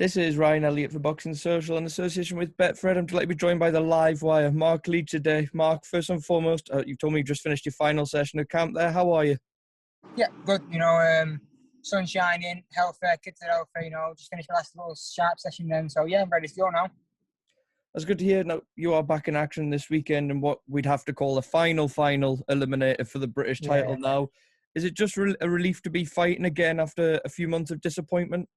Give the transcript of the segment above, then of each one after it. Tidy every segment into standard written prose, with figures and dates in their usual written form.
This is Ryan Elliott for Boxing Social in association with Betfred. I'm delighted to be joined by the live wire, Marc Leach today. Marc, first and foremost, you told me you just finished your final session of camp there. How are you? Yeah, good. Sun shining, healthy, kids are healthy, just finished my last little sharp session then. So, yeah, I'm ready to go now. That's good to hear. Now, you are back in action this weekend and what we'd have to call a final eliminator for the British title now. Is it just a relief to be fighting again after a few months of disappointment?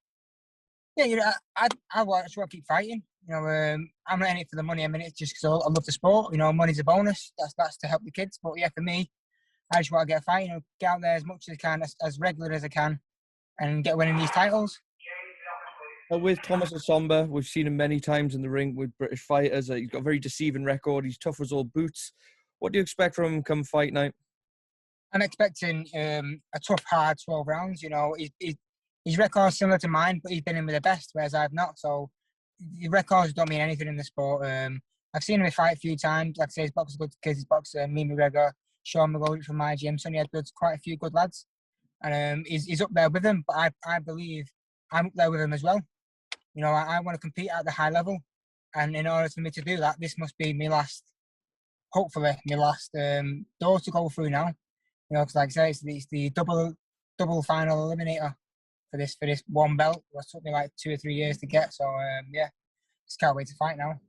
Yeah, I just want to keep fighting. I'm not in it for the money. I'm in it just because I love the sport. Money's a bonus. That's to help the kids. But, yeah, for me, I just want to get a fight, get out there as much as I can, as regular as I can, and get winning these titles. With Thomas Essomba, we've seen him many times in the ring with British fighters. He's got a very deceiving record. He's tough as all boots. What do you expect from him come fight night? I'm expecting a tough, hard 12 rounds. His record's similar to mine, but he's been in with the best, whereas I've not. So the records don't mean anything in the sport. I've seen him fight a few times. Like I say, his boxer good kids, his boxer, me McGregor, Sean McGoldrick from my gym. So he had quite a few good lads. And he's up there with them, but I believe I'm up there with him as well. I want to compete at the high level. And in order for me to do that, this must be hopefully, my last door to go through now. Because like I say, it's the double final eliminator for this one belt. It took me like 2 or 3 years to get. So, just can't wait to fight now.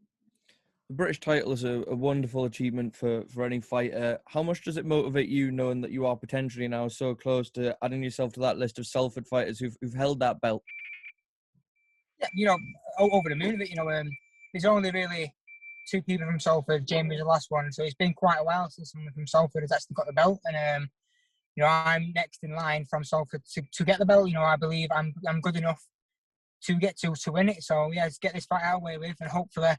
The British title is a wonderful achievement for any fighter. How much does it motivate you knowing that you are potentially now so close to adding yourself to that list of Salford fighters who've held that belt? Yeah, over the moon of it. There's only really 2 people from Salford. Jamie was the last one. So it's been quite a while since someone from Salford has actually got the belt. And, I'm next in line from Salford to get the belt. I believe I'm good enough to get to win it. So, yeah, let's get this fight our way with, and hopefully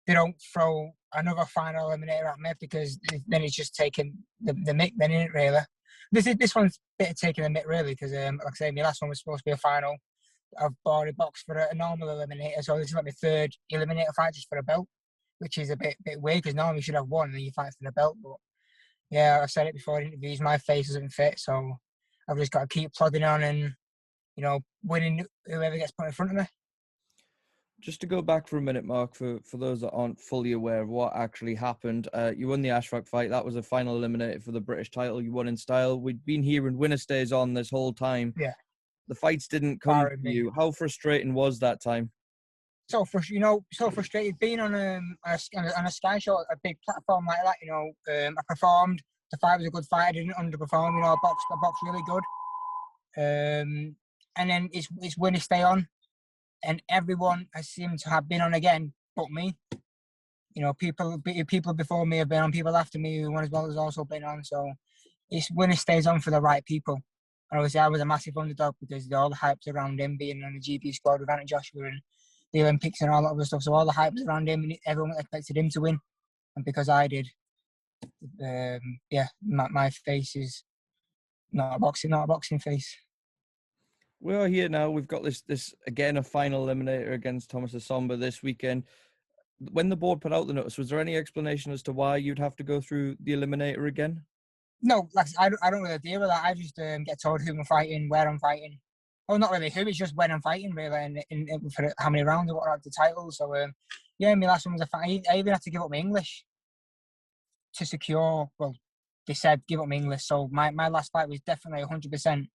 they don't throw another final eliminator at me, because then it's just taking the mick, then, isn't it, really? This one's a bit of taking the mick, really, because, like I say, my last one was supposed to be a final. I've already boxed for a normal eliminator, so this is like my 3rd eliminator fight just for a belt, which is a bit weird, because normally you should have one and then you fight for the belt. But, yeah, I've said it before in interviews, my face doesn't fit, so I've just got to keep plodding on and, winning whoever gets put in front of me. Just to go back for a minute, Marc, for those that aren't fully aware of what actually happened, you won the Ashraf fight. That was a final eliminator for the British title. You won in style. We'd been hearing winner stays on this whole time. Yeah. The fights didn't come to you. How frustrating was that time? So frustrated being on a Sky show, a big platform like that. I performed. The fight was a good fight. I didn't underperform. I boxed really good. And then it's winner stay on. And everyone has seemed to have been on again, but me. People before me have been on, people after me who won as well has also been on. So it's winner stays on for the right people. And obviously I was a massive underdog because all the hype's around him being on the GP squad with Anthony Joshua and the Olympics and all that other stuff. So all the hype was around him, and everyone expected him to win. And because I did, my face is not a boxing face. We are here now. We've got this again, a final eliminator against Thomas Essomba this weekend. When the board put out the notice, was there any explanation as to why you'd have to go through the eliminator again? No, like I don't really deal with that. I just get told who I'm fighting, where I'm fighting. Oh, not really who, it's just when I'm fighting, really, and for how many rounds or what are the titles. So, my last one was a fight. I even had to give up my English to secure, well, they said give up my English. So my last fight was definitely 100%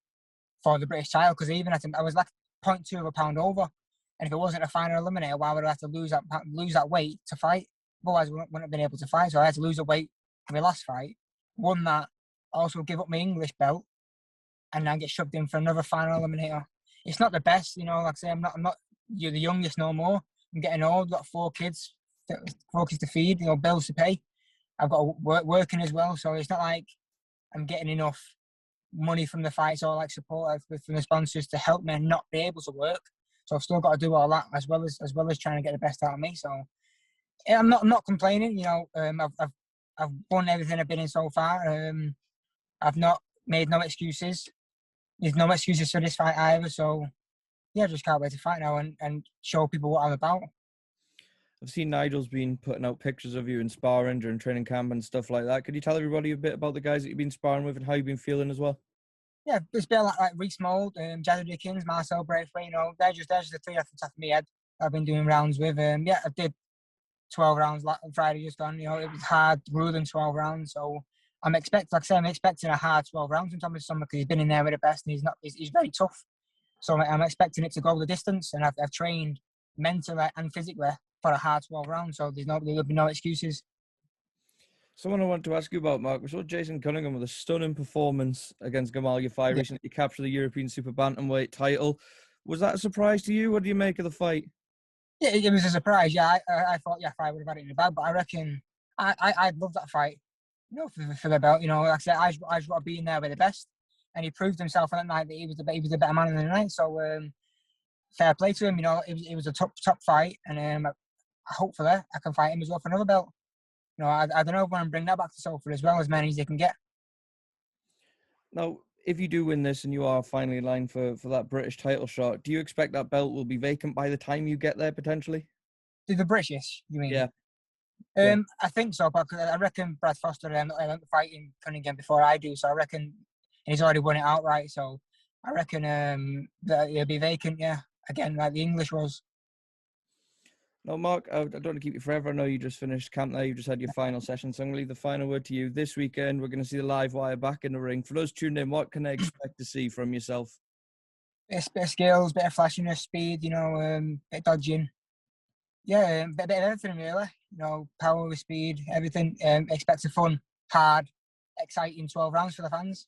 for the British title, because I was like 0.2 of a pound over. And if it wasn't a final eliminator, why would I have to lose that weight to fight? Otherwise, I wouldn't have been able to fight. So I had to lose a weight in my last fight, won that, also give up my English belt, and then get shoved in for another final eliminator. It's not the best, like I say, I'm not you're the youngest no more. I'm getting old, got 4 kids to feed, bills to pay. I've got working as well, so it's not like I'm getting enough money from the fights or like support from the sponsors to help me not be able to work. So I've still got to do all that as well as trying to get the best out of me. So I'm not complaining. I've won everything I've been in so far. I've not made no excuses. There's no excuses for this fight either. So yeah, I just can't wait to fight now and show people what I'm about. I've seen Nigel's been putting out pictures of you in sparring during training camp and stuff like that. Could you tell everybody a bit about the guys that you've been sparring with and how you've been feeling as well? Yeah, it's a bit like Reece Mould, Jazzy Dickens, Marcel Braithwaite. You know, they're just the three off the top of my head I've been doing rounds with. Yeah, I did 12 rounds on Friday just gone. You know, it was hard, grueling 12 rounds. So I'm expecting a hard 12 rounds from Thomas Essomba because he's been in there with the best and he's very tough. So I'm expecting it to go the distance, and I've trained mentally and physically for a hard 12 rounds. So there'll be no excuses. Someone I want to ask you about, Mark. We saw Jason Cunningham with a stunning performance against Gamal Yafai Yeah. recently. He captured the European Super Bantamweight title. Was that a surprise to you? What do you make of the fight? Yeah, it was a surprise. Yeah, I thought Yafai would have had it in the bag, but I reckon I'd love that fight. You know, for the belt. You know, like I said, I just want to be in there with the best, and he proved himself on that night that he was the better man in the night. So fair play to him. You know, it was a top fight, and hopefully I can fight him as well for another belt. You know, I don't know if I want to bring that back to Salford as well, as many as they can get. Now, if you do win this and you are finally in line for that British title shot, do you expect that belt will be vacant by the time you get there, potentially? The British, you mean? Yeah. Yeah. I think so, but I reckon Brad Foster will end up fighting Cunningham before I do. So I reckon, and he's already won it outright. So I reckon that it'll be vacant. Yeah, again, like the English was. No, Mark, I don't want to keep you forever. I know you just finished camp there. You just had your final session. So I'm going to leave the final word to you. This weekend, we're going to see the live wire back in the ring. For those tuned in, what can they expect to see from yourself? Bit of skills, bit of flashiness, speed, you know, bit of dodging. Yeah, bit of everything really. You know, power with speed, everything. Expect a fun, hard, exciting 12 rounds for the fans.